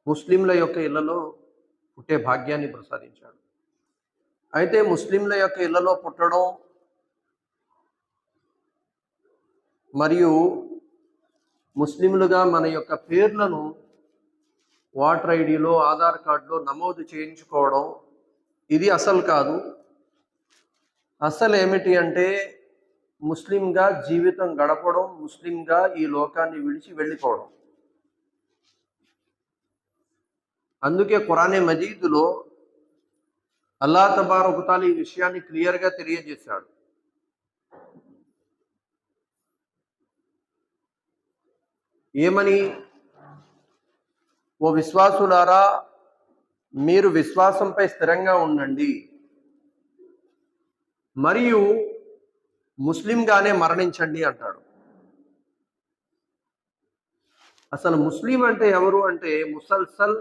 ముస్లింల యొక్క ఇళ్లలో పుట్టే భాగ్యాన్ని ప్రసాదించాడు. అయితే ముస్లింల యొక్క ఇళ్లలో పుట్టడం మరియు ముస్లింలుగా మన యొక్క పేర్లను ఓటర్ ఐడిలో, ఆధార్ కార్డులో నమోదు చేయించుకోవడం ఇది అసలు కాదు. అసలు ఏమిటి అంటే ముస్లింగా జీవితం గడపడం, ముస్లింగా ఈ లోకాన్ని విడిచి వెళ్ళిపోవడం. అందుకే ఖురానే మజీదులో అల్లాహ్ తబారక వ తఆలా ఈ విషయాన్ని క్లియర్గా తెలియజేశాడు. ఏమని? ఓ విశ్వాసులారా, మీరు విశ్వాసంపై స్థిరంగా ఉండండి మరియు ముస్లింగానే మరణించండి అంటాడు. అసలు ముస్లిం అంటే ఎవరు అంటే ముసల్సల్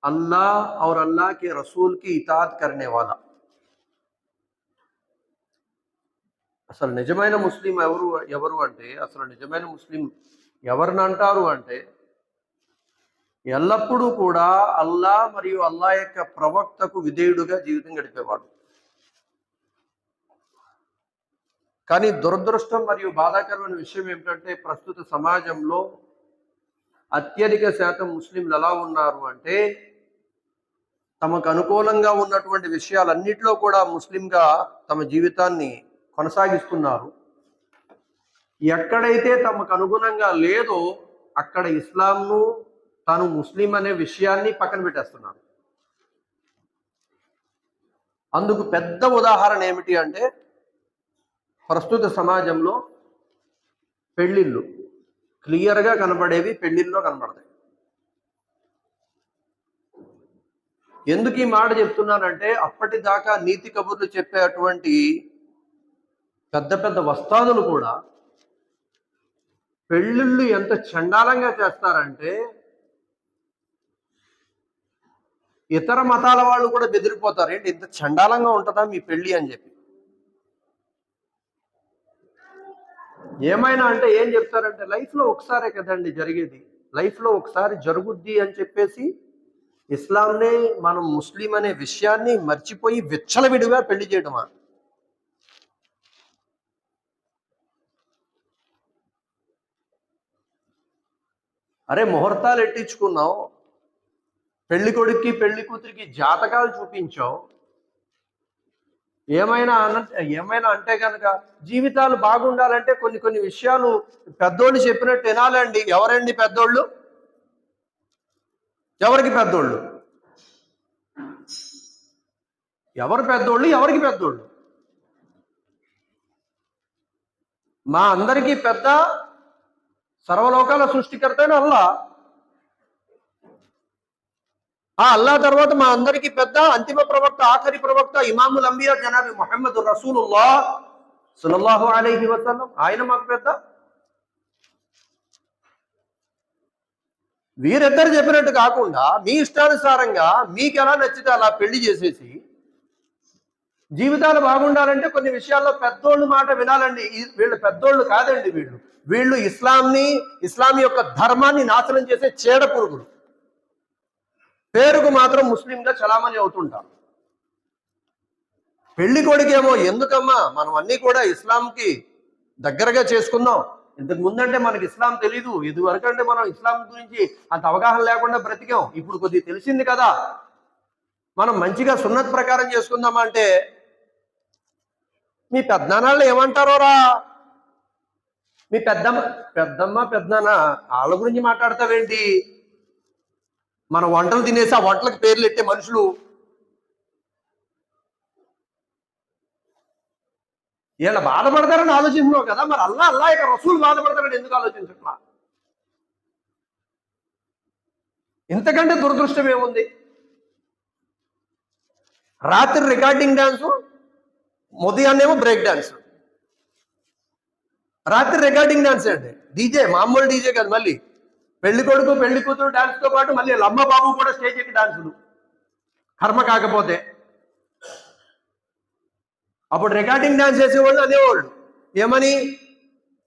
अल्लाह और अल्लाह के रसूल की इताअत करने वाला. అసలు నిజమైన ముస్లిం ఎవరు అంటే అసలు నిజమైన ముస్లిం ఎవరిని అంటారు అంటే ఎల్లప్పుడూ కూడా అల్లా మరియు అల్లా యొక్క ప్రవక్తకు విధేయుడుగా జీవితం గడిపేవాడు. కానీ దురదృష్టం మరియు బాధాకరమైన విషయం ఏమిటంటే ప్రస్తుత సమాజంలో అత్యధిక శాతం ముస్లింలు ఎలా ఉన్నారు అంటే తమకు అనుకూలంగా ఉన్నటువంటి విషయాలన్నిటిలో కూడా ముస్లింగా తమ జీవితాన్ని కొనసాగిస్తున్నారు. ఎక్కడైతే తమకు అనుగుణంగా లేదో అక్కడ ఇస్లాంను, తాను ముస్లిం అనే విషయాన్ని పక్కన పెట్టేస్తున్నారు. అందుకు పెద్ద ఉదాహరణ ఏమిటి అంటే ప్రస్తుత సమాజంలో పెళ్ళిళ్ళు క్లియర్గా కనబడేవి పెళ్ళిళ్ళలో కనబడతాయి. ఎందుకు ఈ మాట చెప్తున్నానంటే అప్పటిదాకా నీతి కబుర్లు చెప్పేటువంటి పెద్ద పెద్ద వస్తాదులు కూడా పెళ్ళిళ్ళు ఎంత చండాలంగా చేస్తారంటే ఇతర మతాల వాళ్ళు కూడా బెదిరిపోతారు. ఏంటి ఇంత చండాలంగా ఉంటుందా మీ పెళ్ళి అని చెప్పి. ఏమైనా అంటే ఏం చెప్తారంటే లైఫ్లో ఒకసారే కదండి జరిగేది, లైఫ్లో ఒకసారి జరుగుద్ది అని చెప్పేసి ఇస్లాంనే మనం ముస్లిం అనే విషయాన్ని మర్చిపోయి విచ్చలవిడిగా పెళ్లి చేయడమా? అరే ముహూర్తాలు ఎట్టించుకున్నావు, పెళ్లి కొడుక్కి పెళ్లి కూతురికి జాతకాలు చూపించావు, ఏమైనా అంటే కనుక జీవితాలు బాగుండాలంటే కొన్ని విషయాలు పెద్దోళ్ళు చెప్పినట్టు వినాలండి. ఎవరండి పెద్దోళ్ళు? ఎవరికి పెద్దోళ్ళు? ఎవరు పెద్దోళ్ళు? ఎవరికి పెద్దోళ్ళు? మా అందరికీ పెద్ద సర్వలోకాల సృష్టికర్త అయిన అల్లా. ఆ అల్లా తర్వాత మా అందరికీ పెద్ద అంతిమ ప్రవక్త, ఆఖరి ప్రవక్త, ఇమాముల్ అంబియా జనాబి ముహమ్మద్ రసూలుల్లాహ్ సల్లల్లాహు అలైహి వసల్లం, ఆయన మాకు పెద్ద. వీరిద్దరు చెప్పినట్టు కాకుండా మీ ఇష్టానుసారంగా మీకు ఎలా నచ్చితే అలా పెళ్లి చేసేసి జీవితాలు బాగుండాలంటే కొన్ని విషయాల్లో పెద్దోళ్ళు మాట వినాలండి. వీళ్ళు పెద్దోళ్ళు కాదండి, వీళ్ళు ఇస్లాం యొక్క ధర్మాన్ని నాశనం చేసే చీడ పురుగులు. పేరుకు మాత్రం ముస్లింగా చలామణి అవుతుంటారు. పెళ్లి కొడుకేమో ఎందుకమ్మా మనం అన్నీ కూడా ఇస్లాంకి దగ్గరగా చేసుకుందాం. ఇంతకు ముందంటే మనకి ఇస్లాం తెలీదు, ఇదివరకు అంటే మనం ఇస్లాం గురించి అంత అవగాహన లేకుండా బ్రతికాం. ఇప్పుడు కొద్దిగా తెలిసింది కదా, మనం మంచిగా సున్నత్ ప్రకారం చేసుకుందామా అంటే మీ పెద్దనాళ్ళు ఏమంటారోరా, మీ పెద్దమ్మ పెద్దనాన్న వాళ్ళ గురించి మాట్లాడతావేంటి? మన వంటలు తినేసి ఆ వంటలకు పేర్లు ఎట్టే మనుషులు. వీళ్ళ బాధపడతారని ఆలోచిస్తున్నావు కదా, మరి అల్లా యొక్క రసూలు బాధపడతారని ఎందుకు ఆలోచించట్లా? ఇంతకంటే దురదృష్టం ఏముంది? రాత్రి రికార్డింగ్ డాన్సు, ఉదయాన్నేమో బ్రేక్ డాన్స్. రాత్రి రికార్డింగ్ డాన్స్ అండి, డీజే, మామూలు డీజే కాదు, మళ్ళీ పెళ్లి కొడుకు పెళ్లి కూతురు డాన్స్ తో పాటు మళ్ళీ లమ్మ బాబు కూడా స్టేజ్ ఎక్కి డాన్సులు. కర్మ కాకపోతే అప్పుడు రికార్డింగ్ డాన్స్ చేసేవాళ్ళు అనేవాళ్ళు ఏమని,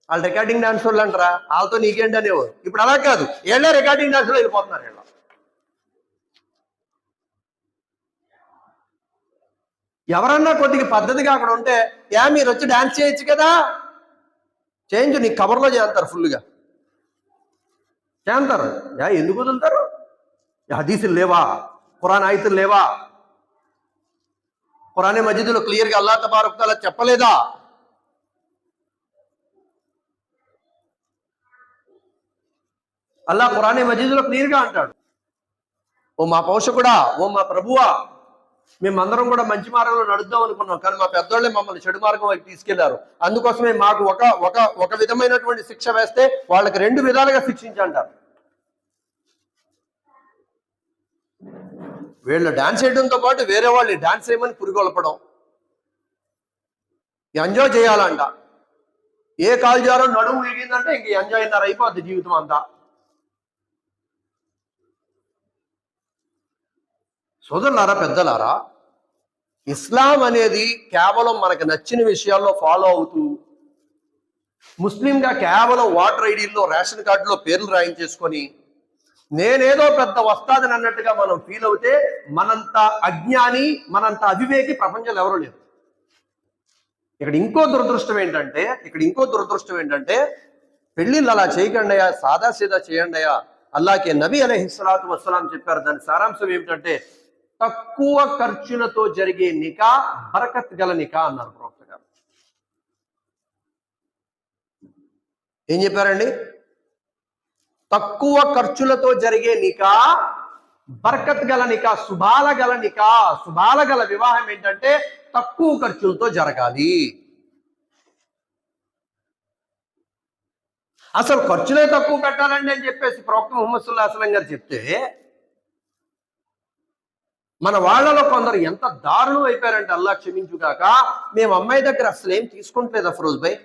వాళ్ళు రికార్డింగ్ డాన్స్ వాళ్ళు అంటారా, వాళ్ళతో నీకేంటి అనేవారు. ఇప్పుడు అలా కాదు, ఏళ్ళే రికార్డింగ్ డాన్స్ లో వెళ్ళిపోతున్నారు. ఎవరన్నా కొద్దిగా పద్ధతిగా అక్కడ ఉంటే మీరు వచ్చి డాన్స్ చేయొచ్చు కదా, చేయించు, నీ కవర్లో చేస్తారు, ఫుల్గా చేస్తారు. ఎందుకు వదులుతారు? హదీసులు లేవా? ఖురాన్ ఆయతులు లేవా? ఖురానే మజీదులో క్లియర్గా అల్లాహ్ తబారక్ తఆలా చెప్పలేదా? అల్లాహ్ ఖురానే మజీదులో క్లియర్గా అంటాడు, ఓ మా పోషకుడా, ఓ మా ప్రభువా, మేమందరం కూడా మంచి మార్గంలో నడుద్దాం అనుకున్నాం, కానీ మా పెద్దోళ్ళే మమ్మల్ని చెడు మార్గం వైపు తీసుకెళ్లారు. అందుకోసమే మాకు ఒక ఒక ఒక విధమైనటువంటి శిక్ష వేస్తే వాళ్ళకి 2 విధాలుగా శిక్షించంటారు. వీళ్ళు డాన్స్ చేయడంతో పాటు వేరే వాళ్ళు డాన్స్ చేయమని పురిగొల్పడం, ఎంజాయ్ చేయాలంట. ఏ కాల్జారో నడుము ఎగిందంటే ఇంక ఎంజాయ్ అన్నారు, అయిపోద్ది జీవితం అంతా. సోదరులారా, పెద్దలారా, ఇస్లాం అనేది కేవలం మనకు నచ్చిన విషయాల్లో ఫాలో అవుతూ, ముస్లింగా కేవలం ఓటర్ ఐడీల్లో, రేషన్ కార్డులో పేర్లు రాయించేసుకొని నేనేదో పెద్ద వస్తాదని అన్నట్టుగా మనం ఫీల్ అవుతే మనంత అజ్ఞాని, మనంత అవివేకి ప్రపంచంలో ఎవరు లేరు. ఇక్కడ ఇంకో దురదృష్టం ఏంటంటే పెళ్లిళ్ళు అలా చేయకండి అయ్యా, సాదా సీదా చేయండి అయ్యా, అల్లాకే నబీ అలైహిస్సలాతు వస్సలాం చెప్పారు. దాని సారాంశం ఏమిటంటే తక్కువ ఖర్చులతో జరిగే నికా బరకత్ గల నికా అన్నారు ప్రవక్త గారు. ఏం చెప్పారండి? తక్కువ ఖర్చులతో జరిగే నికా బరకత్ గల నికా, శుభాల గల నికా, శుభాల గల వివాహం ఏంటంటే తక్కువ ఖర్చులతో జరగాలి. అసలు ఖర్చులే తక్కువ పెట్టాలండి అని చెప్పేసి ప్రవక్త ముహమ్మద్ సల్లల్లాహు అలైహి వసల్లం గారు చెప్తే, మన వాళ్ళలో కొందరు ఎంత దారుణం అయిపోయారంటే అల్లాహ్ క్షమించుగాక, మేము అమ్మాయి దగ్గర అసలు ఏం తీసుకుంటలేదు అఫ్రోజ్ భాయ్,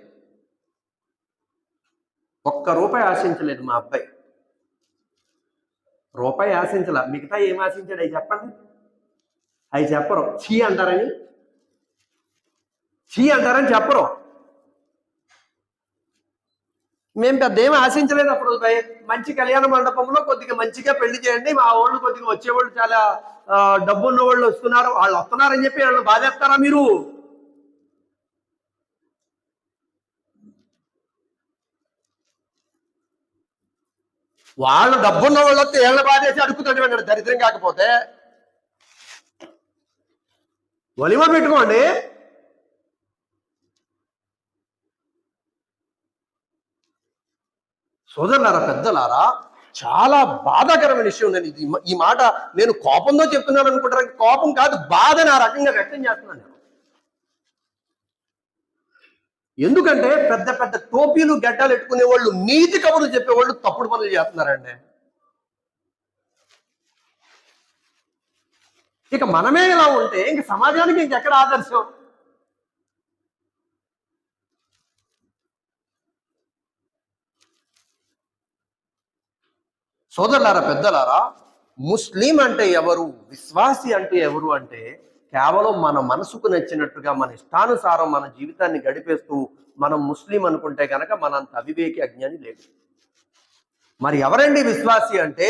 ₹1 ఆశించలేదు మా అబ్బాయి, రూపాయి ఆశించలా. మిగతా ఏం ఆశించాడు అవి చెప్పండి. అవి చెప్పరు. చీ అంటారని చెప్పరు. మేము పెద్ద ఏమి ఆశించలేదు అప్పుడు భయ్, మంచి కళ్యాణ మండపంలో కొద్దిగా మంచిగా పెళ్లి చేయండి, మా వాళ్ళు కొద్దిగా వచ్చేవాళ్ళు చాలా డబ్బు ఉన్న వాళ్ళు వస్తున్నారు, వాళ్ళు వస్తున్నారని చెప్పి వాళ్ళు బాధేస్తారా మీరు? వాళ్ళు డబ్బున్న వాళ్ళు వస్తే ఏళ్ళ బాధేసి అడుగుతాడు, దరిద్రం కాకపోతే వలిమ పెట్టుకోండి. సోదరులారా, పెద్దలారా, చాలా బాధాకరమైన విషయం. నేను ఈ మాట నేను కోపంతో చెప్తున్నాను అనుకుంటారు, కోపం కాదు, బాధని ఆ రకంగా వ్యక్తం చేస్తున్నాను నేను. ఎందుకంటే పెద్ద పెద్ద టోపీలు గడ్డాలు ఎట్టుకునే వాళ్ళు, నీతి కబుర్లు చెప్పేవాళ్ళు తప్పుడు పనులు చేస్తున్నారండి. ఇక మనమే ఇలా ఉంటే ఇంక సమాజానికి ఇంకెక్కడ ఆదర్శం? సోదరులారా, పెద్దలారా, ముస్లిం అంటే ఎవరు, విశ్వాసి అంటే ఎవరు అంటే కేవలం మన మనసుకు నచ్చినట్టుగా మన ఇష్టానుసారం మన జీవితాన్ని గడిపేస్తూ మనం ముస్లిం అనుకుంటే కనుక మనంత అవివేకి, అజ్ఞాని లేదు. మరి ఎవరండి విశ్వాసి అంటే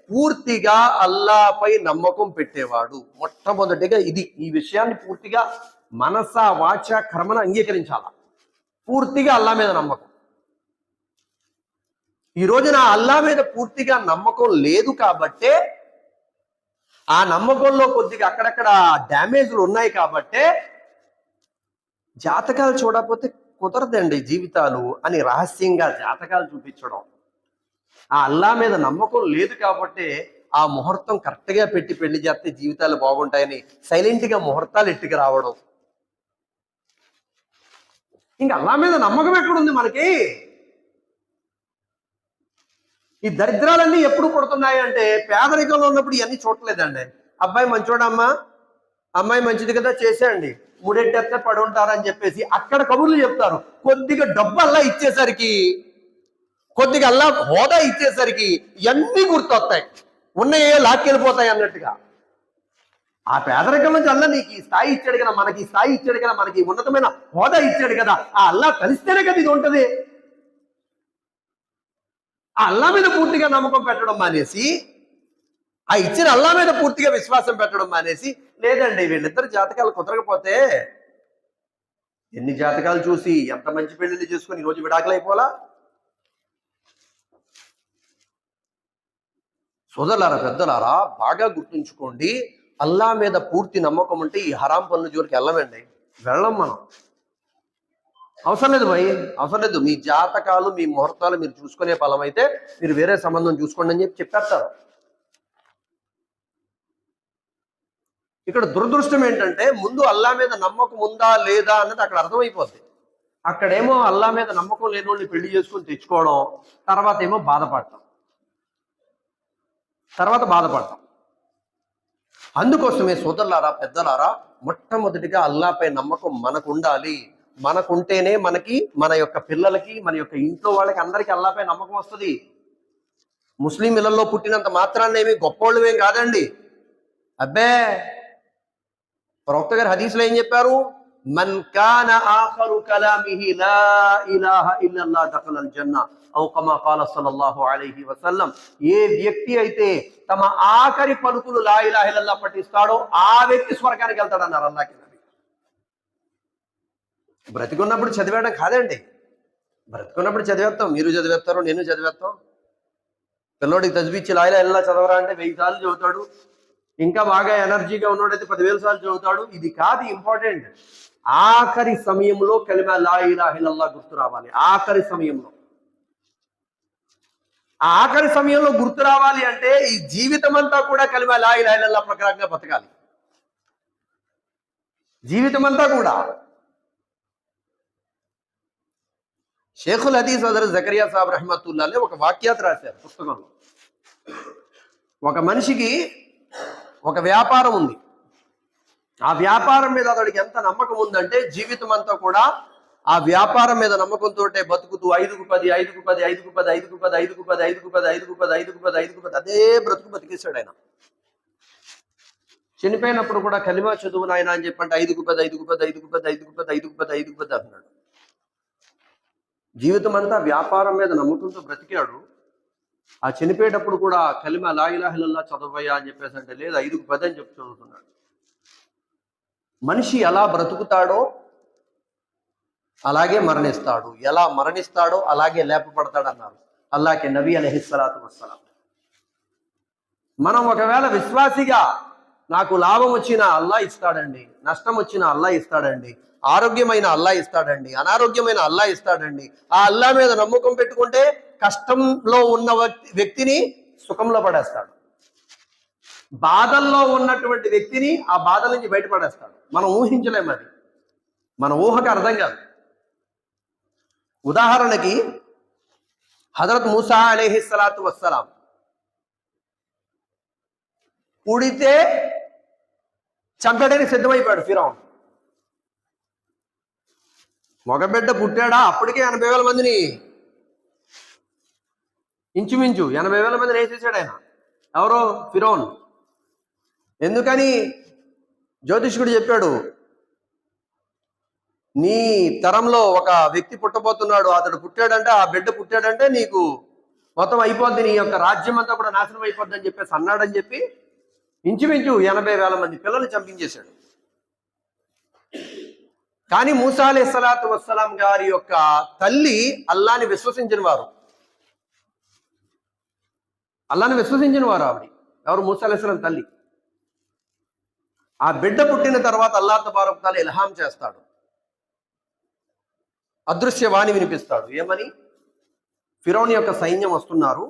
పూర్తిగా అల్లాపై నమ్మకం పెట్టేవాడు. మొట్టమొదటిగా ఈ విషయాన్ని పూర్తిగా మనస, వాచ, కర్మన అంగీకరించాల. పూర్తిగా అల్లా మీద నమ్మకం. ఈ రోజున అల్లా మీద పూర్తిగా నమ్మకం లేదు కాబట్టే, ఆ నమ్మకంలో కొద్దిగా అక్కడక్కడ డ్యామేజ్లు ఉన్నాయి కాబట్టే జాతకాలు చూడకపోతే కుదరదండి జీవితాలు అని రహస్యంగా జాతకాలు చూపించడం. ఆ అల్లా మీద నమ్మకం లేదు కాబట్టే ఆ ముహూర్తం కరెక్ట్గా పెట్టి పెళ్లి చేస్తే జీవితాలు బాగుంటాయని సైలెంట్గా ముహూర్తాలు ఎట్టుకు రావడం. ఇంకా అల్లా మీద నమ్మకం ఎక్కడుంది మనకి? ఈ దరిద్రాలన్నీ ఎప్పుడు పడుతున్నాయి అంటే పేదరికంలో ఉన్నప్పుడు ఇవన్నీ చూడలేదండి. అబ్బాయి మంచోడమ్మా, అమ్మాయి మంచిది కదా, చేసేయండి, మూడెట్టేస్తే పడి ఉంటారని చెప్పేసి అక్కడ కబుర్లు చెప్తారు. కొద్దిగా డబ్బు అల్లా ఇచ్చేసరికి, కొద్దిగా అల్లా హోదా ఇచ్చేసరికి ఇవన్నీ గుర్తొస్తాయి, ఉన్నాయే లాక్కెళ్ళిపోతాయి అన్నట్టుగా. ఆ పేదరికం నుంచి అల్లా నీకు ఈ స్థాయి ఇచ్చాడు కదా, మనకి ఈ స్థాయి ఇచ్చాడు కదా, మనకి ఉన్నతమైన హోదా ఇచ్చాడు కదా, ఆ అల్లా కలిస్తేనే కదా ఇది ఉంటది. ఆ అల్లా మీద పూర్తిగా నమ్మకం పెట్టడం మానేసి ఆ ఇచ్చిన అల్లా మీద పూర్తిగా విశ్వాసం పెట్టడం మానేసి, లేదండి వీళ్ళిద్దరు జాతకాలు కుదరకపోతే ఎన్ని జాతకాలు చూసి ఎంత మంచి పెళ్లిళ్ళు చేసుకుని ఈరోజు విడాకులు అయిపోలా. సోదరులారా, పెద్దలారా, బాగా గుర్తుంచుకోండి, అల్లా మీద పూర్తి నమ్మకం ఉంటే ఈ హరాం పనుల జోలికి వెళ్ళమండి. వెళ్ళం మనం. అవసరం లేదు భయ్, అవసరం లేదు. మీ జాతకాలు మీ ముహూర్తాలు మీరు చూసుకునే ఫలం అయితే మీరు వేరే సంబంధం చూసుకోండి అని చెప్పేస్తారు. ఇక్కడ దురదృష్టం ఏంటంటే ముందు అల్లా మీద నమ్మకం ఉందా లేదా అన్నది అక్కడ అర్థమైపోద్ది. అక్కడేమో అల్లా మీద నమ్మకం లేని వాళ్ళని పెళ్లి చేసుకుని తెచ్చుకోవడం, తర్వాత ఏమో బాధపడటం. అందుకోసమే సోదరులారా, పెద్దలారా, మొట్టమొదటిగా అల్లాపై నమ్మకం మనకు ఉండాలి. మనకుంటేనే మనకి, మన యొక్క పిల్లలకి, మన యొక్క ఇంట్లో వాళ్ళకి అందరికీ అల్లాపై నమ్మకం వస్తుంది. ముస్లిం ఇళ్లలో పుట్టినంత మాత్రాన్ని ఏమి గొప్పోళ్ళమేం కాదండి. అబ్బే, ప్రవక్త గారు హదీస్లో ఏం చెప్పారు? మన్ కాన ఆఖరు కలామిహి లా ఇలాహ ఇల్లల్లాహ్ దఖలల్ జన్నా ఔ కమా ఖాల సల్లల్లాహు అలైహి వసల్లం. ఏ వ్యక్తి అయితే తమ ఆఖరి పలుకులు లా ఇలాహ ఇల్లల్లాహ్ పఠిస్తాడో ఆ వ్యక్తి స్వర్గానికి వెళ్తాడన్నారు అల్లాహ్ నబీ. బ్రతికున్నప్పుడు చదివేయడం కాదండి. బ్రతికున్నప్పుడు చదివేస్తాం, మీరు చదివేస్తారు, నేను చదివేస్తాం. పిల్లోడికి తజ్బీచ్చి లా ఇలాహ ఇల్లల్లాహ్ చదవరా అంటే 1000 సార్లు చదువుతాడు. ఇంకా బాగా ఎనర్జీగా ఉన్నోడైతే 10,000 సార్లు చదువుతాడు. ఇది కాదు ఇంపార్టెంట్. ఆఖరి సమయంలో కలిమా లా ఇలాహ ఇల్లల్లాహ్ గుర్తు రావాలి. ఆఖరి సమయంలో గుర్తు రావాలి అంటే ఈ జీవితం అంతా కూడా కలిమా లా ఇలాహ ఇల్లల్లాహ్ ప్రకారంగా బతకాలి. జీవితం అంతా కూడా. షేఖుల్ హదీస్ హజరత్ జకరియా సాబ్ రహ్మతుల్లాహ్ ఒక వాక్యాత్ రాశారు పుస్తకంలో. ఒక మనిషికి ఒక వ్యాపారం ఉంది. ఆ వ్యాపారం మీద అతడికి ఎంత నమ్మకం ఉందంటే జీవితం అంతా కూడా ఆ వ్యాపారం మీద నమ్మకంతో బతుకుతూ 5కు 10 5కు 10 5కు 10 5కు 10 5కు 10 5కు 10 5కు 10 5కు 10 5కు 10 అదే బ్రతుకు బతికేశాడు ఆయన. చనిపోయినప్పుడు కూడా కలిమా చదువు నాయన అని చెప్పంటే 5కు 10 5కు 10 5కు 10 5కు 10 5కు 10 5కు 10 అంటున్నాడు. జీవితం అంతా వ్యాపారం మీద నమ్మకంతో బ్రతికాడు. ఆ చనిపోయేటప్పుడు కూడా కలిమా లా ఇలాహ ఇల్లల్లాహ్ చదవయ్యా అని చెప్పేసి అంటే లేదు 5కు 10 అని చెప్పి చదువుతున్నాడు. మనిషి ఎలా బ్రతుకుతాడో అలాగే మరణిస్తాడు, ఎలా మరణిస్తాడో అలాగే లేపబడతాడు అన్నారు అల్లాహ్కి నబీ అలైహిస్సలాతు వస్సలాం. మనం ఒకవేళ విశ్వాసిగా నాకు లాభం వచ్చినా అల్లా ఇస్తాడండి, నష్టం వచ్చినా అల్లా ఇస్తాడండి, ఆరోగ్యమైన అల్లా ఇస్తాడండి, అనారోగ్యమైన అల్లా ఇస్తాడండి, ఆ అల్లా మీద నమ్మకం పెట్టుకుంటే కష్టంలో ఉన్న వ్యక్తిని సుఖంలో పడేస్తాడు. బాధల్లో ఉన్నటువంటి వ్యక్తిని ఆ బాధల నుంచి బయటపడేస్తాడు. మనం ఊహించలేము, అది మన ఊహకు అర్థం కాదు. ఉదాహరణకి హజరత్ మూసా అలైహిస్సలాతు వస్సలాం పుడితే చంపడానికి సిద్ధమైపోయాడు ఫిరౌన్. మగబిడ్డ పుట్టాడా అప్పటికే 80,000 మందిని, ఇంచుమించు 80,000 మందిని వేసేసాడు ఆయన. ఎవరో ఫిరౌన్. ఎందుకని? జ్యోతిష్కుడు చెప్పాడు, నీ తరంలో ఒక వ్యక్తి పుట్టబోతున్నాడు, అతడు పుట్టాడంటే, ఆ బిడ్డ పుట్టాడంటే నీకు మొత్తం అయిపోద్ది, నీ యొక్క రాజ్యం అంతా కూడా నాశనం అయిపోద్ది అని చెప్పేసి అన్నాడని చెప్పి ఇంచుమించు 80,000 మంది పిల్లల్ని చంపించేశాడు. కానీ మూసా అలైహిస్సలాతు వస్సలాం గారి యొక్క తల్లి అల్లాని విశ్వసించిన వారు. ఆవిడ ఎవరు? మూసా అలైహిస్సలాం తల్లి. ఆ బిడ్డ పుట్టిన తర్వాత అల్లాహ్ తబారక తఆలా ఇల్హాం చేస్తాడు, అదృశ్యవాణి వినిపిస్తాడు. ఏమని? ఫిరౌన్ యొక్క సైన్యం వస్తున్నారు,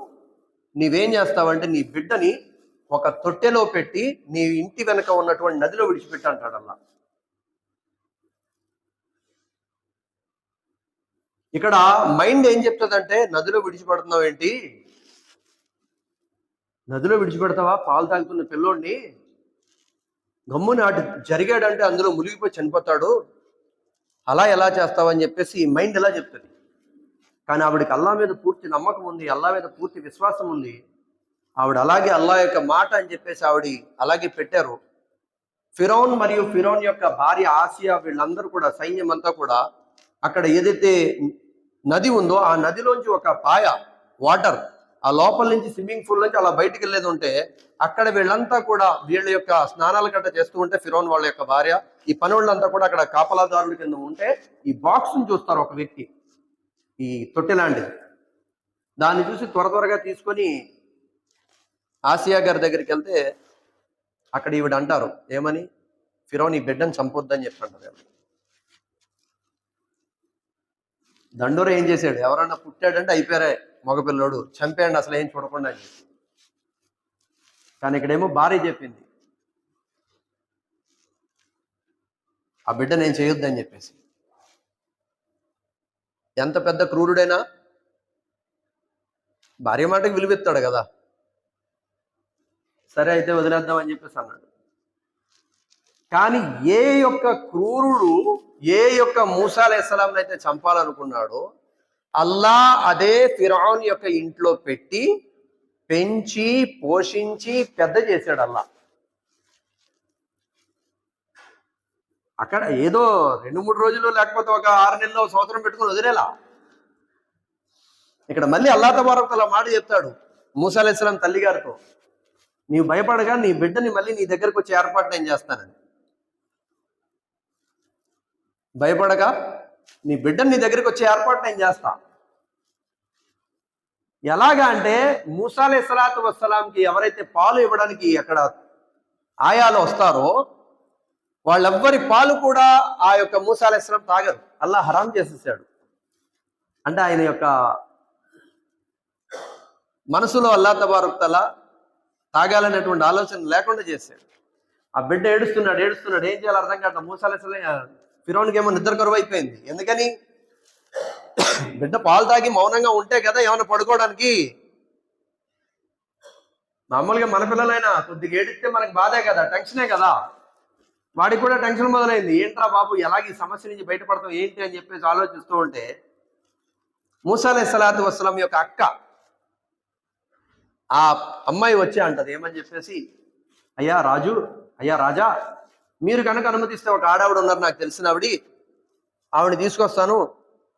నీవేం చేస్తావంటే నీ బిడ్డని ఒక తొట్టెలో పెట్టి నీ ఇంటి వెనక ఉన్నటువంటి నదిలో విడిచిపెట్టి అంటాడు అల్లాహ్. ఇక్కడ మైండ్ ఏం చెప్తుందంటే, నదిలో విడిచిపెడుతున్నావు ఏంటి? నదిలో విడిచిపెడతావా? పాలు తాగుతున్న పిల్లోడిని గమ్ముని అటు జరిగాడంటే అందులో మునిగిపోయి చనిపోతాడు, అలా ఎలా చేస్తావని చెప్పేసి ఈ మైండ్ ఎలా చెప్తుంది. కానీ ఆవిడకి అల్లా మీద పూర్తి నమ్మకం ఉంది, అల్లా మీద పూర్తి విశ్వాసం ఉంది. ఆవిడ అలాగే అల్లా యొక్క మాట అని చెప్పేసి ఆవిడ అలాగే పెట్టారు. ఫిరౌన్ మరియు ఫిరౌన్ యొక్క భార్య ఆసియా వీళ్ళందరూ కూడా, సైన్యం అంతా కూడా అక్కడ ఏదైతే నది ఉందో ఆ నదిలోంచి ఒక పాయ వాటర్ ఆ లోపల నుంచి స్విమ్మింగ్ పూల్ నుంచి అలా బయటికి వెళ్ళేది ఉంటే అక్కడ వీళ్ళంతా కూడా వీళ్ళ యొక్క స్నానాలు గట్ట చేస్తూ ఉంటే ఫిరోన్ వాళ్ళ యొక్క భార్య ఈ పనులంతా కూడా అక్కడ కాపలాదారుల కింద ఉంటే ఈ బాక్స్ని చూస్తారు ఒక వ్యక్తి, ఈ తొట్టె లాంటిది. దాన్ని చూసి త్వరగా తీసుకొని ఆసియా గారి దగ్గరికి వెళ్తే అక్కడ ఈవిడ అంటారు ఏమని, ఫిరోన్ ఈ బిడ్డను చంపొద్దని చెప్పంటారు. దండోర ఏం చేశాడు, ఎవరన్నా పుట్టాడంటే అయిపోయారే మగపిల్లోడు, చంపేయండి అసలు ఏం చూడకుండా అని చెప్పి. కానీ ఇక్కడేమో భార్య చెప్పింది ఆ బిడ్డ నేను చేయొద్దని చెప్పేసి. ఎంత పెద్ద క్రూరుడైనా భార్య మాటకి విలువెత్తాడు కదా. సరే అయితే వదిలేద్దామని చెప్పేసి అన్నాడు. కానీ ఏ యొక్క క్రూరుడు ఏ యొక్క మూసా అలైహిస్సలాం అయితే చంపాలనుకున్నాడో అల్లా అదే ఫిరౌన్ యొక్క ఇంట్లో పెట్టి పెంచి పోషించి పెద్ద చేశాడు అల్లా. అక్కడ ఏదో 2-3 రోజులు లేకపోతే ఒక 6 నెలలు సంవత్సరం పెట్టుకుని వదిలేలా. ఇక్కడ మళ్ళీ అల్లా తబారక్ తఆలా మాట చెప్తాడు మూసా అలైహిస్సలాం తల్లి గారితో, నీవు భయపడగా నీ బిడ్డని మళ్ళీ నీ దగ్గరకు వచ్చే ఏర్పాటు నేను చేస్తానని. భయపడగా నీ బిడ్డని నీ దగ్గరికి వచ్చే ఏర్పాటు నేను చేస్తా. ఎలాగా అంటే మూసా అలైహిస్సలాతు వస్సలాంకి ఎవరైతే పాలు ఇవ్వడానికి అక్కడ ఆయాలు వస్తారో వాళ్ళెవ్వరి పాలు కూడా ఆ యొక్క మూసా అలైహిస్సలాం తాగరు, అల్లా హరాం చేసేసాడు. అంటే ఆయన యొక్క మనసులో అల్లా తబారక్ తఆలా తాగాలనేటువంటి ఆలోచన లేకుండా చేశాడు. ఆ బిడ్డ ఏడుస్తున్నాడు ఏం చేయాలో అర్థం కాదు. మూసా అలైహిస్సలాం ఫిరౌన్కి ఏమో నిద్ర కరువు అయిపోయింది. ఎందుకని, బిడ్డ పాలు తాగి మౌనంగా ఉంటే కదా ఏమైనా పడుకోవడానికి. మామూలుగా మన పిల్లలైనా కొద్దిగా ఏడిస్తే మనకు బాధే కదా, టెన్షనే కదా. వాడికి కూడా టెన్షన్ మొదలైంది, ఏంట్రా బాబు ఎలాగ ఈ సమస్య నుంచి బయటపడతాం ఏంటి అని చెప్పేసి ఆలోచిస్తూ ఉంటే మూసా అలైహిస్సలాతు వస్సలాం యొక్క అక్క ఆ అమ్మాయి వచ్చి అంటది ఏమని చెప్పేసి, అయ్యా రాజా మీరు కనుక అనుమతిస్తే ఒక ఆడావిడ ఉన్నారు నాకు తెలిసిన ఆవిడ తీసుకొస్తాను,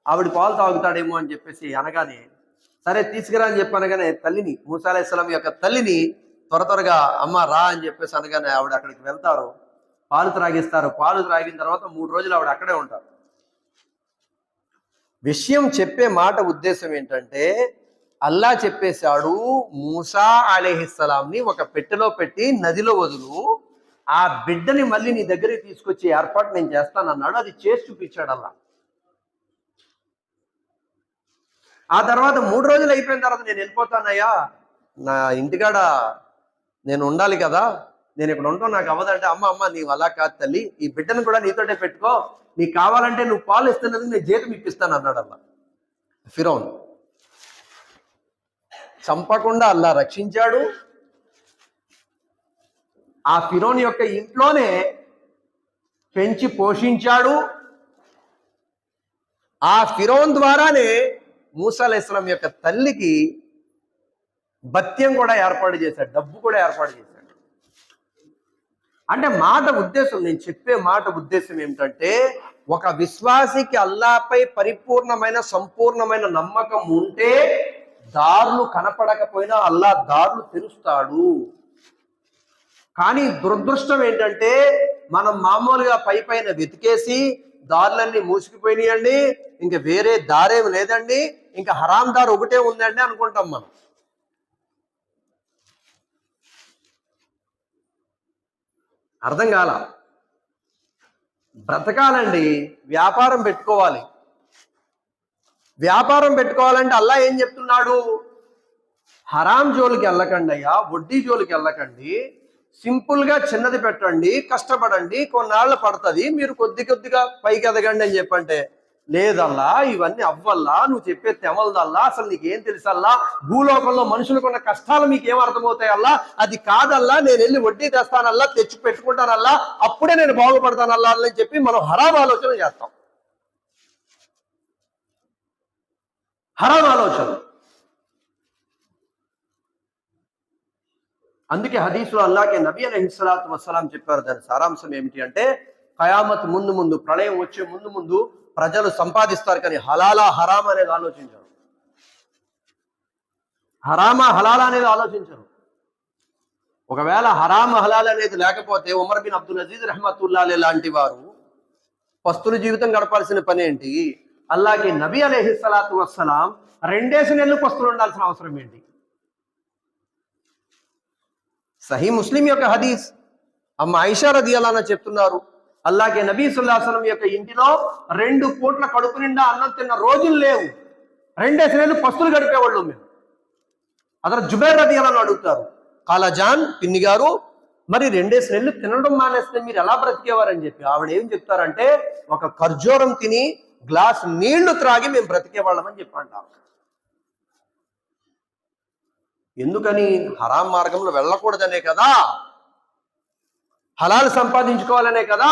ఆవిడ పాలు తాగుతాడేమో అని చెప్పేసి అనగానే సరే తీసుకురా అని చెప్పి అనగానే తల్లిని మూసా అలైహిస్సలాం యొక్క తల్లిని త్వరగా అమ్మ రా అని చెప్పేసి అనగానే ఆవిడ అక్కడికి వెళ్తారు, పాలు త్రాగిస్తారు. పాలు త్రాగిన తర్వాత 3 రోజులు ఆవిడ అక్కడే ఉంటారు. విషయం చెప్పే మాట ఉద్దేశం ఏంటంటే అల్లా చెప్పేశాడు మూసా అలైహిస్సలాంని ఒక పెట్టెలో పెట్టి నదిలో వదులు, ఆ బిడ్డని మళ్ళీ నీ దగ్గరికి తీసుకొచ్చే ఏర్పాటు నేను చేస్తానన్నాడు. అది చేసి చూపించాడు అల్లా. ఆ తర్వాత 3 రోజులు అయిపోయిన తర్వాత నేను వెళ్ళిపోతానయ్యా, నా ఇంటికాడ నేను ఉండాలి కదా, నేను ఇక్కడ ఉంటాం నాకు అవ్వదంటే, అమ్మ నీవు అలా కాదు తల్లి, ఈ బిడ్డను కూడా నీతోటే పెట్టుకో, నీకు కావాలంటే నువ్వు పాలు ఇస్తున్నందుకు నేను జీతం ఇప్పిస్తాను అన్నాడు అల్లా. ఫిరౌన్ చంపకుండా అల్లా రక్షించాడు. ఆ ఫిరౌన్ యొక్క ఇంట్లోనే పెంచి పోషించాడు. ఆ ఫిరౌన్ ద్వారానే మూసా అలైహిస్సలాం యొక్క తల్లికి భత్యం కూడా ఏర్పాటు చేశాడు, డబ్బు కూడా ఏర్పాటు చేశాడు. అంటే మాట ఉద్దేశం, నేను చెప్పే మాట ఉద్దేశం ఏమిటంటే ఒక విశ్వాసికి అల్లాపై పరిపూర్ణమైన సంపూర్ణమైన నమ్మకం ఉంటే దారులు కనపడకపోయినా అల్లా దారులు తెరుస్తాడు. కానీ దురదృష్టం ఏంటంటే మనం మామూలుగా పైన వెతికేసి దారులన్నీ మూసుకుపోయినాయండి, ఇంకా వేరే దారేమి లేదండి, ఇంకా హరాం దారు ఒకటే ఉందండి అనుకుంటాం మనం. అర్థం కాల. బ్రతకాలండి, వ్యాపారం పెట్టుకోవాలి. వ్యాపారం పెట్టుకోవాలంటే అల్లా ఏం చెప్తున్నాడు, హరాం జోలికి వెళ్ళకండి అయ్యా, వడ్డీ జోలికి వెళ్ళకండి, సింపుల్గా చిన్నది పెట్టండి, కష్టపడండి, కొన్నాళ్ళు పడుతుంది, మీరు కొద్దిగా పైకి ఎదగండి అని చెప్పంటే లేదల్లా ఇవన్నీ అవ్వల్లా, నువ్వు చెప్పే తెమలదల్లా, అసలు నీకేం తెలుసల్లా, భూలోకంలో మనుషులకున్న కష్టాలు మీకేం అర్థమవుతాయల్లా, అది కాదల్లా, నేను వెళ్ళి వడ్డీ తెస్తానల్లా, తెచ్చి పెట్టుకుంటానల్లా, అప్పుడే నేను బాగుపడతానల్లా అని చెప్పి మనం హరాం ఆలోచన చేస్తాం. హరాం ఆలోచన. అందుకే హదీసులో అల్లాకే నబీ అలైహిస్సలాతు వస్సలాం చెప్పారు. దాని సారాంశం ఏమిటి అంటే ఖయామత్ ముందు ప్రళయం వచ్చే ముందు ప్రజలు సంపాదిస్తారు కానీ హలాలా హరాం అనేది ఆలోచించారు. హరామా హలాలా అనేది ఆలోచించరు. ఒకవేళ హరామ హలాల్ అనేది లేకపోతే ఉమర్ బిన్ అబ్దుల్ అజీజ్ రహమతుల్లా లాంటి వారు పస్తుల జీవితం గడపాల్సిన పని ఏంటి? అల్లాహకి నబీ అలైహిస్సలాతు వస్సలాం 2 నెలలు పస్తులు ఉండాల్సిన అవసరం ఏంటి? సహీ ముస్లిం యొక్క హదీస్, అమ్మ ఐషా రదియల్లాహు అన్హా చెప్తున్నారు, అల్లాహకి నబీ సల్లల్లాహు అలైహి వసల్లం యొక్క ఇంటిలో 2 పూట్ల కడుపు నిండా అన్నం తిన్న రోజులు లేవు. 2 నెలలు పస్తులు గడిపేవాళ్ళు మేము. అతను జుబైర్ రదియల్లాహు అన్హు అడుగుతారు, కాలాజాన్ పిన్ని గారు, మరి 2 నెలలు తినడం మానేస్తే మీరు ఎలా బ్రతికేవారని చెప్పి ఆవిడ ఏం చెప్తారంటే, ఒక ఖర్జూరం తిని గ్లాస్ నీళ్లు త్రాగి మేము బ్రతికేవాళ్ళమని చెప్పంటాం. ఎందుకని? హరాం మార్గంలో వెళ్ళకూడదనే కదా, హలాల్ సంపాదించుకోవాలనే కదా.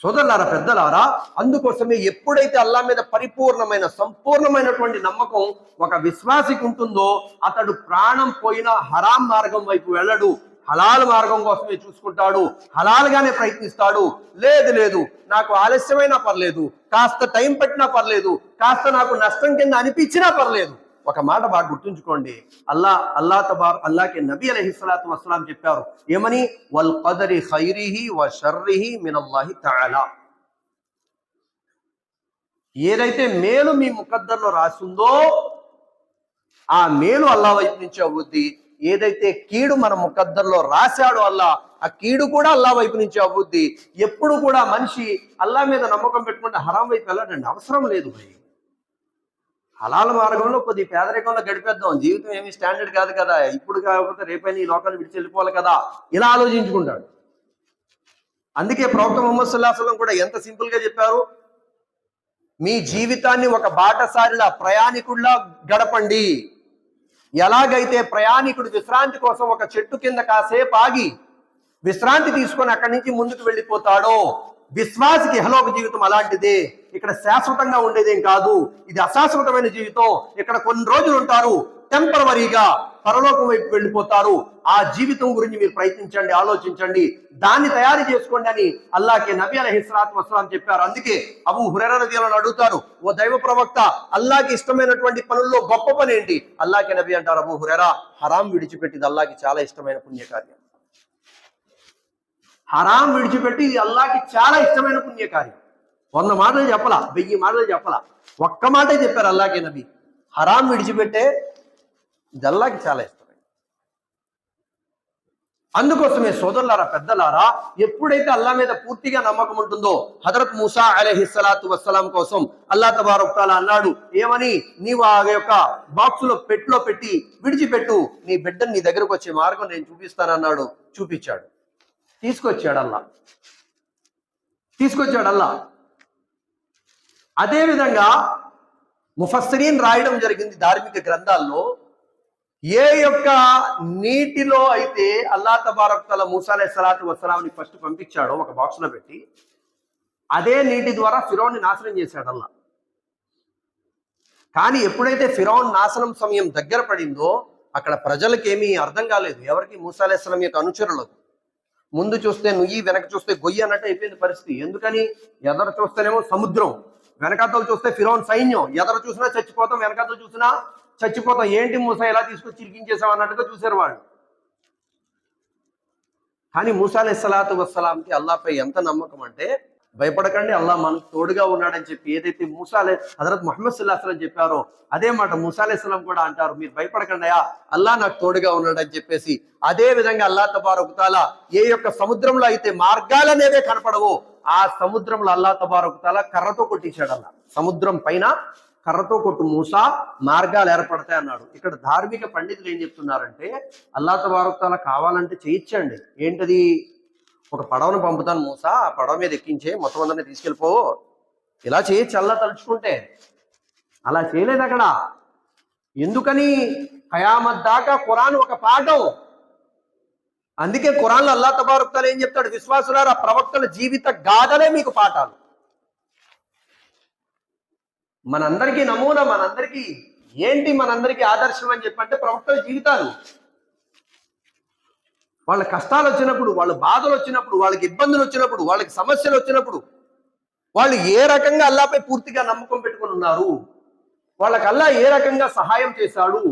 సోదరులారా, పెద్దలారా, అందుకోసమే ఎప్పుడైతే అల్లా మీద పరిపూర్ణమైన సంపూర్ణమైనటువంటి నమ్మకం ఒక విశ్వాసికి ఉంటుందో అతడు ప్రాణం పోయినా హరాం మార్గం వైపు వెళ్ళడు, హలాల్ మార్గం కోసమే చూసుకుంటాడు, హలాల్గానే ప్రయత్నిస్తాడు. లేదు నాకు ఆలస్యమైనా పర్లేదు, కాస్త టైం పట్టినా పర్లేదు, కాస్త నాకు నష్టం కింద అనిపించినా పర్లేదు. ఒక మాట బాగా గుర్తుంచుకోండి, అల్లాహకి నబీ అలైహిస్సలాతు వస్సలాం చెప్పారు ఏమని? వల్ ఖదరి ఖైరిహి వ షర్రిహి మినల్లాహి తఆలా. ఏదైతే మేలు మీ ముఖద్దర్లో రాసిందో ఆ మేలు అల్లాహ్ వైపు నుంచి అవుద్ది. ఏదైతే కీడు మన ముఖద్దర్లో రాశాడో అల్లాహ్, ఆ కీడు కూడా అల్లాహ్ వైపు నుంచి అవుద్ది. ఎప్పుడు కూడా మనిషి అల్లాహ్ మీద నమ్మకం పెట్టుకుంటే హరాం వైపు వెళ్ళడండి, అవసరం లేదు. హలాల్ మార్గంలో కొద్ది పేదరికంలో గడిపేద్దాం, జీవితం ఏమి స్టాండర్డ్ కాదు కదా, ఇప్పుడు కాకపోతే రేపైనా ఈ లోకాన్ని విడిచి వెళ్ళిపోవాలి కదా, ఇలా ఆలోచించుకుంటాడు. అందుకే ప్రవక్త ముహమ్మద్ సల్లల్లాహు అలైహి వసల్లం కూడా ఎంత సింపుల్ గా చెప్పారు, మీ జీవితాన్ని ఒక బాటసారిలా ప్రయాణికుడిలా గడపండి. ఎలాగైతే ప్రయాణికుడు విశ్రాంతి కోసం ఒక చెట్టు కింద కాసేపు ఆగి విశ్రాంతి తీసుకొని అక్కడి నుంచి ముందుకు వెళ్ళిపోతాడో, విశ్వాసికి ఇహలోక జీవితం అలాంటిదే. ఇక్కడ శాశ్వతంగా ఉండేదేం కాదు, ఇది అశాశ్వతమైన జీవితం. ఇక్కడ కొన్ని రోజులు ఉంటారు, టెంపరవరీగా పరలోకం వైపు వెళ్ళిపోతారు. ఆ జీవితం గురించి మీరు ప్రయత్నించండి, ఆలోచించండి, దాన్ని తయారు చేసుకోండి అని అల్లాహకి నబీ అలైహిస్సలాతు వస్సలాం చెప్పారు. అందుకే అబూ హురైరా రదియల్లాహు అడుగుతారు, ఓ దైవ ప్రవక్త, అల్లాహకి ఇష్టమైనటువంటి పనుల్లో గొప్ప పని ఏంటి? అల్లాహకి నబీ అంటారు, అబూ హురైరా, హరాం విడిచిపెట్టింది అల్లాహకి చాలా ఇష్టమైన పుణ్యకార్యం. హరాం విడిచిపెట్టి ఇది అల్లాహకి చాలా ఇష్టమైన పుణ్యకార్యం. 100 మాటలు చెప్పలా, 1000 మాటలు చెప్పలా, ఒక్క మాటే చెప్పారు అల్లాహకి నబీ, హరాం విడిచిపెట్టే ఇది అల్లాహకి చాలా ఇష్టమైన. అందుకోసమే సోదరులారా, పెద్దలారా, ఎప్పుడైతే అల్లాహ్ మీద పూర్తిగా నమ్మకం ఉంటుందో, హజరత్ మూసా అలైహిస్సలాతు వస్సలాం కోసం అల్లాహ్ తబారక తఆలా అన్నాడు ఏమని? నీవు ఆ యొక్క బాక్సులో పెట్టులో పెట్టి విడిచిపెట్టు, నీ బిడ్డని నీ దగ్గరకు వచ్చే మార్గం నేను చూపిస్తానన్నాడు. చూపించాడు, తీసుకొచ్చాడు అల్లాహ్. అదేవిధంగా ముఫస్సిరీన్ రాయడం జరిగింది ధార్మిక గ్రంథాల్లో, ఏ యొక్క నీటిలో అయితే అల్లాహ్ తబారక తఆలా మూసా అలైహిస్సలాతు వస్సలాంని ఫస్ట్ పంపించాడో ఒక బాక్స్ లో పెట్టి, అదే నీటి ద్వారా ఫిరౌన్ని నాశనం చేశాడు అల్లాహ్. కానీ ఎప్పుడైతే ఫిరౌన్ నాశనం సమయం దగ్గర పడిందో అక్కడ ప్రజలకు ఏమీ అర్థం కాలేదు, ఎవరికి? మూసా అలైహిస్సలాం యొక్క అనుచరులకు. ముందు చూస్తే నుయ్యి, వెనక చూస్తే గొయ్యి అన్నట్టు అయిపోయింది పరిస్థితి. ఎందుకని? ఎదర చూస్తేనేమో సముద్రం, వెనకాతలు చూస్తే ఫిరౌన్ సైన్యం. ఎదర చూసినా చచ్చిపోతాం, వెనకాతలు చూసినా చచ్చిపోతాం. ఏంటి మూసా ఎలా తీసుకొచ్చి ఇరికించేసాం అన్నట్టుగా చూశారు వాళ్ళు. కానీ మూసా అలైహిస్సలాతు వస్సలాంకి అల్లాహ్పై ఎంత నమ్మకం అంటే, భయపడకండి, అల్లాహ్ మనకు తోడుగా ఉన్నాడని చెప్పి ఏదైతే హజరత్ ముహమ్మద్ సల్లల్లాహు అలైహి వసల్లం చెప్పారో అదే మాట మూసా అలైహిస్సలాం కూడా అంటారు, మీరు భయపడకండి అయ్యా, అల్లాహ్ నాకు తోడుగా ఉన్నాడని చెప్పేసి. అదే విధంగా అల్లాహ్ తబారక తఆలా ఏ యొక్క సముద్రంలో అయితే మార్గాలనేవే కనపడవో ఆ సముద్రంలో అల్లాహ్ తబారక తఆలా కర్రతో కొట్టించాడు. అల్లాహ్ సముద్రం పైన కర్రతో కొట్టు మూసా, మార్గాలు ఏర్పడతాయి అన్నాడు. ఇక్కడ ధార్మిక పండితులు ఏం చెప్తున్నారంటే, అల్లాహ్ తబారక తఆలా కావాలంటే చేయించండి. ఏంటది? ఒక పడవను పంపుతాను మూసా, ఆ పడవ మీద ఎక్కించే మొత్తం అందరినీ తీసుకెళ్ళిపో, ఇలా చేయొచ్చు అల్లాహ్ తలుచుకుంటే. అలా చేయలేదు అక్కడ. ఎందుకని? ఖయామత్ దాకా ఖురాన్ ఒక పాఠం. అందుకే ఖురాన్లో అల్లాహ్ తబారక తఆలా ఏం చెప్తాడు? విశ్వాసులారా, ప్రవక్తల జీవిత గాథలే మీకు పాఠాలు. మనందరికీ నమూనా, మనందరికీ ఆదర్శం అని చెప్పంటే ప్రవక్తల జీవితాలు. వాళ్ళ కష్టాలు వచ్చినప్పుడు, వాళ్ళ బాధలు వచ్చినప్పుడు, వాళ్ళకి ఇబ్బందులు వచ్చినప్పుడు, వాళ్ళకి సమస్యలు వచ్చినప్పుడు వాళ్ళు ఏ రకంగా అల్లాహ్పై పూర్తిగా నమ్మకం పెట్టుకొని ఉన్నారు. వాళ్ళకి అల్లా ఏ రకంగా సహాయం చేశాడు.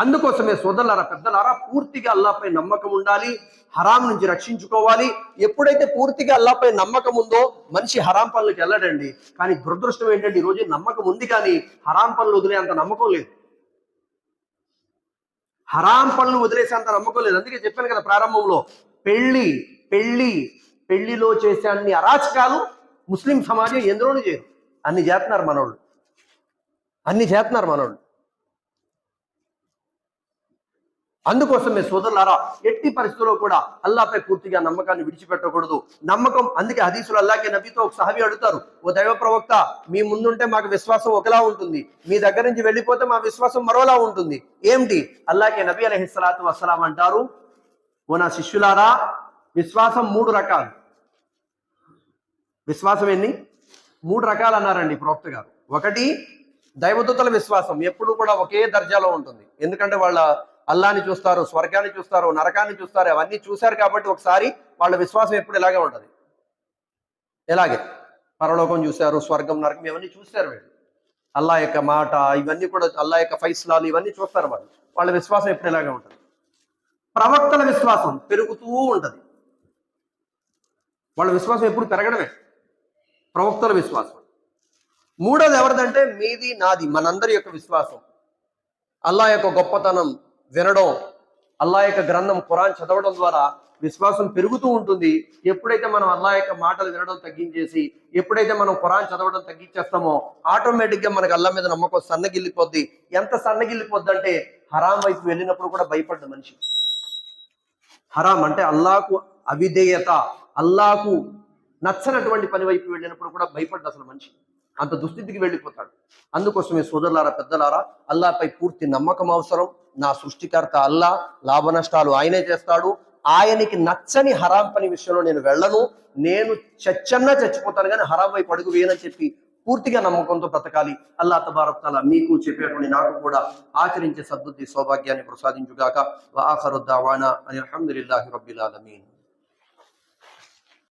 అందుకోసమే సోదరులారా, పెద్దలారా, పూర్తిగా అల్లాపై నమ్మకం ఉండాలి, హరాం నుంచి రక్షించుకోవాలి. ఎప్పుడైతే పూర్తిగా అల్లాపై నమ్మకం ఉందో మనిషి హరాం పనులకు వెళ్ళడండి. కానీ దురదృష్టం ఏంటంటే ఈరోజు నమ్మకం ఉంది కానీ హరాం పనులు వదిలే అంత నమ్మకం లేదు. హరాం పనులు వదిలేసే అంత నమ్మకం లేదు. అందుకే చెప్పాను కదా ప్రారంభంలో, పెళ్లిలో చేసే అన్ని అరాచకాలు ముస్లిం సమాజం ఎందులోనూ చేయరు. అన్ని చేస్తున్నారు మనోళ్ళు. అందుకోసమే సోదరులారా, ఎట్టి పరిస్థితుల్లో కూడా అల్లాపై పూర్తిగా నమ్మకాన్ని విడిచిపెట్టకూడదు. నమ్మకం, అందుకే హదీసులు అల్లాకే నబీతో ఒక సహాబీ అడుగుతారు, ఓ దైవ ప్రవక్త, మీ ముందుంటే మాకు విశ్వాసం ఒకలా ఉంటుంది, మీ దగ్గర నుంచి వెళ్ళిపోతే మా విశ్వాసం మరోలా ఉంటుంది, ఏమిటి? అల్లాకే నబీ అలైహిస్సలాతు వస్సలాం అంటారు, ఓ నా శిష్యులారా, విశ్వాసం 3 రకాలు. విశ్వాసం ఎన్ని? 3 రకాలు అన్నారండి ప్రవక్త గారు. ఒకటి దైవదూతల విశ్వాసం, ఎప్పుడు కూడా ఒకే దర్జాలో ఉంటుంది. ఎందుకంటే వాళ్ళ అల్లాని చూస్తారు, స్వర్గాన్ని చూస్తారు, నరకాన్ని చూస్తారు, అవన్నీ చూశారు కాబట్టి ఒకసారి వాళ్ళ విశ్వాసం ఎప్పుడు ఇలాగే ఉంటుంది. ఎలాగే పరలోకం చూశారు, స్వర్గం, నరకం ఇవన్నీ చూశారు వీళ్ళు. అల్లా యొక్క మాట, ఇవన్నీ కూడా అల్లా యొక్క ఫైస్లాలు ఇవన్నీ చూస్తారు వాళ్ళు. వాళ్ళ విశ్వాసం ఎప్పుడు ఇలాగే ఉంటుంది. ప్రవక్తల విశ్వాసం పెరుగుతూ ఉంటుంది. వాళ్ళ విశ్వాసం ఎప్పుడు పెరగడమే ప్రవక్తల విశ్వాసం. మూడోది ఎవరిదంటే మీది నాది, మనందరి యొక్క విశ్వాసం. అల్లా యొక్క గొప్పతనం వినడం, అల్లా యొక్క గ్రంథం ఖురాన్ చదవడం ద్వారా విశ్వాసం పెరుగుతూ ఉంటుంది. ఎప్పుడైతే మనం అల్లా యొక్క మాటలు వినడం తగ్గించేసి, ఎప్పుడైతే మనం ఖురాన్ చదవడం తగ్గించేస్తామో ఆటోమేటిక్గా మనకు అల్లా మీద నమ్మకం సన్నగిల్లిపోద్ది. ఎంత సన్నగిల్లిపోద్ది అంటే హరాం వైపు వెళ్ళినప్పుడు కూడా భయపడ్డ మనిషి. హరాం అంటే అల్లాకు అవిధేయత, అల్లాకు నచ్చనటువంటి పని వైపు వెళ్ళినప్పుడు కూడా భయపడ్డ అసలు మనిషి అంత దుస్థితికి వెళ్ళిపోతాడు. అందుకోసమే సోదరులారా, పెద్దలారా, అల్లాపై పూర్తి నమ్మకం అవసరం. నా సృష్టికర్త అల్లా, లాభ నష్టాలు ఆయనే చేస్తాడు. ఆయనకి నచ్చని హరాం పని విషయంలో నేను వెళ్ళను, నేను చచ్చిపోతాను కానీ హరాం వైపు అడుగు వేయనని చెప్పి పూర్తిగా నమ్మకంతో బ్రతకాలి. అల్లా తబారక్ తఆలా మీకు చెప్పేటువంటి నాకు కూడా ఆచరించే సద్బుద్ధి సౌభాగ్యాన్ని ప్రసాదించుగాక. వఆఖిరు దఅవానా అల్హమ్దులిల్లాహి రబ్బిల్ ఆలమీన్.